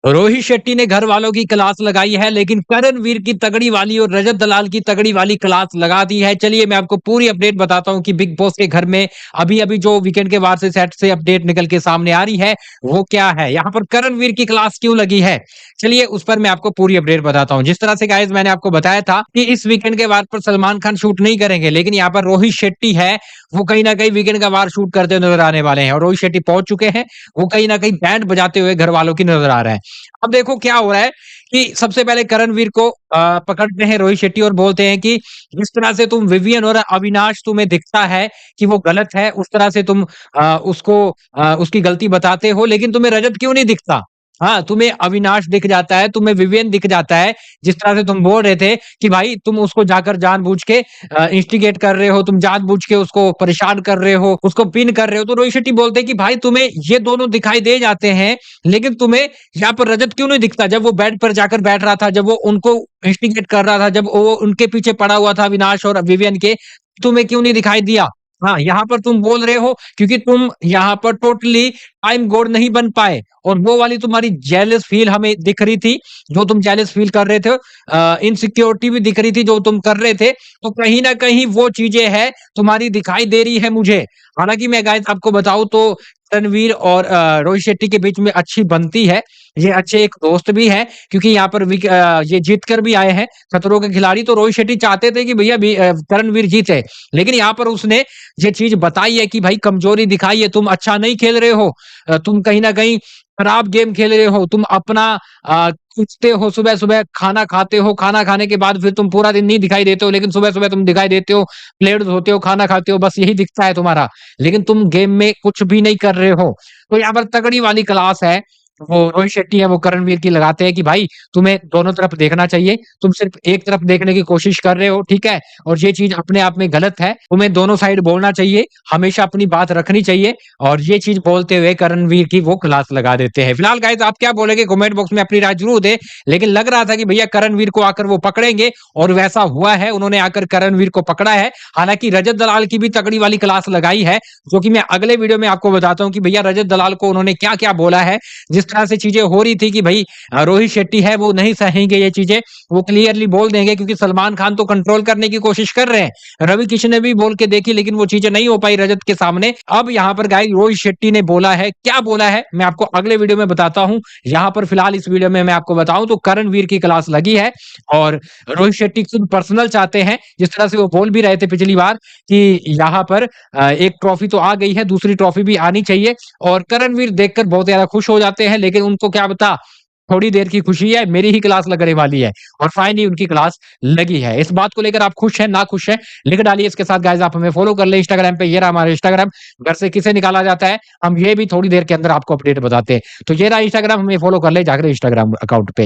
रोहित शेट्टी ने घर वालों की क्लास लगाई है, लेकिन करणवीर की तगड़ी वाली और रजत दलाल की तगड़ी वाली क्लास लगा दी है। चलिए मैं आपको पूरी अपडेट बताता हूँ कि बिग बॉस के घर में अभी-अभी जो वीकेंड के बाद से सेट से अपडेट निकल के सामने आ रही है, वो क्या है? यहाँ पर करणवीर की क्लास क्यों लगी है? चलिए उस पर मैं आपको पूरी अपडेट बताता हूँ। जिस तरह से गाइस मैंने आपको बताया था कि इस वीकेंड के वार पर सलमान खान शूट नहीं करेंगे, लेकिन यहाँ पर रोहित शेट्टी है, वो कहीं न कहीं वीकेंड का वार शूट करते हुए नज़र आने वाले हैं और रोहित शेट्टी पहुँच चुके हैं। वो कहीं न कहीं बैंड बजाते हुए घर वालों की नज़र आ रहे हैं। अब देखो क्या हो रहा है कि सबसे पहले करणवीर को पकड़ते हैं रोहित शेट्टी और बोलते हैं कि जिस तरह से तुम विवियन और अविनाश तुम्हें दिखता है कि वो गलत है, उस तरह से तुम उसको उसकी गलती बताते हो, लेकिन तुम्हें रजत क्यों नहीं दिखता? हाँ, तुम्हें अविनाश दिख जाता है, तुम्हें विवियन दिख जाता है, जिस तरह से तुम बोल रहे थे कि भाई तुम उसको जाकर जानबूझ के इंस्टिगेट कर रहे हो, तुम जानबूझ के उसको परेशान कर रहे हो, उसको पिन कर रहे हो। तो रोहित शेट्टी बोलते हैं कि भाई तुम्हें ये दोनों दिखाई दे जाते हैं, लेकिन तुम्हें यहाँ पर रजत क्यों नहीं दिखता? जब वो बेड पर जाकर बैठ रहा था, जब वो उनको इंस्टिगेट कर रहा था, जब वो उनके पीछे पड़ा हुआ था अविनाश और विवियन के, तुम्हें क्यों नहीं दिखाई दिया? हाँ, यहाँ पर तुम बोल रहे हो क्योंकि तुम यहाँ पर टोटली टाइम गॉड नहीं बन पाए और वो वाली तुम्हारी जेलस फील हमें दिख रही थी, जो तुम जेलस फील कर रहे थे इनसिक्योरिटी भी दिख रही थी जो तुम कर रहे थे, तो कहीं न कहीं वो चीज़ें हैं तुम्हारी दिखाई दे रही है मुझे। हालाँकि मैं गाइस आपको बताऊँ तो रणवीर और रोहित शेट्टी के बीच में अच्छी बनती है। ये अच्छे एक दोस्त भी हैं क्योंकि यहाँ पर ये जीत कर भी आए हैं खतरों के खिलाड़ी, तो रोहित शेट्टी चाहते थे कि भैया करणवीर जीते। लेकिन यहाँ पर उसने ये चीज़ बताई है कि भाई कमज़ोरी दिखाई है, तुम अच्छा नहीं खेल रहे हो। तुम कहीं न कहीं खराब गेम खेल रहे हो। तुम अपना उठते हो सुबह-सुबह, खाना खाते हो, खाना खाने के बाद फिर तुम पूरा दिन नहीं दिखाई देते हो, लेकिन सुबह-सुबह तुम दिखाई देते हो, प्लेट धोते हो, खाना खाते हो, बस यही दिखता है तुम्हारा। लेकिन तुम गेम में कुछ भी नहीं कर रहे हो। तो यहाँ पर तगड़ी वाली क्लास है। वो रोहित शेट्टी है, वो करणवीर की लगाते हैं कि भाई तुम्हें दोनों तरफ देखना चाहिए। तुम सिर्फ़ एक तरफ देखने की कोशिश कर रहे हो, ठीक है? और ये चीज़ अपने आप में गलत है। तुम्हें दोनों साइड बोलना चाहिए, हमेशा अपनी बात रखनी चाहिए और ये चीज़ बोलते हुए करणवीर की वो क्लास लगा देते हैं। फिलहाल गाइस आप क्या बोलेंगे कमेंट बॉक्स में अपनी राय ज़रूर दें। लेकिन लग रहा था कि भैया करणवीर को आकर वो पकड़ेंगे और वैसा हुआ है, उन्होंने आकर करणवीर को पकड़ा है। हालाँकि रजत दलाल की भी तगड़ी वाली क्लास लगाई है, जो कि मैं अगले वीडियो में आपको बताता हूँ कि भैया रजत दलाल को उन्होंने क्या-क्या बोला है। जिस तरह से चीज़ें हो रही थी कि भई रोहित शेट्टी है वो नहीं सहेंगे ये चीज़ें, वो क्लियरली बोल देंगे क्योंकि सलमान खान तो कंट्रोल करने की कोशिश कर रहे हैं। रवि किशन ने भी बोल के देखी लेकिन वो चीज़ें नहीं हो पाई रजत के सामने। अब यहाँ पर गाइस रोहित शेट्टी ने बोला है, क्या बोला है मैं आपको अगले वीडियो में बताता हूँ। यहाँ पर फिलहाल इस वीडियो में मैं आपको बताऊँ तो करणवीर की क्लास लगी है और रोहित शेट्टी खुद पर्सनल चाहते हैं, जिस तरह से वो बोल भी रहे थे पिछली बार कि यहाँ पर एक ट्रॉफी तो आ गई है, दूसरी ट्रॉफी भी आनी चाहिए और करणवीर देखकर बहुत ज़्यादा खुश हो जाते हैं, लेकिन उनको क्या पता थोड़ी देर की खुशी है, मेरी ही क्लास लगने वाली है और फाइनली उनकी क्लास लगी है। इस बात को लेकर आप खुश हैं, नाखुश हैं? लिख डालिए इसके साथ गाइस आप हमें फॉलो कर लें इंस्टाग्राम पे, ये रहा हमारा इंस्टाग्राम। घर से किसे निकाला जाता है, हम ये भी थोड़ी देर के अंदर आपको अपडेट बताते हैं। तो ये रहा इंस्टाग्राम, हमें फॉलो कर लें जाकर इंस्टाग्राम अकाउंट पे।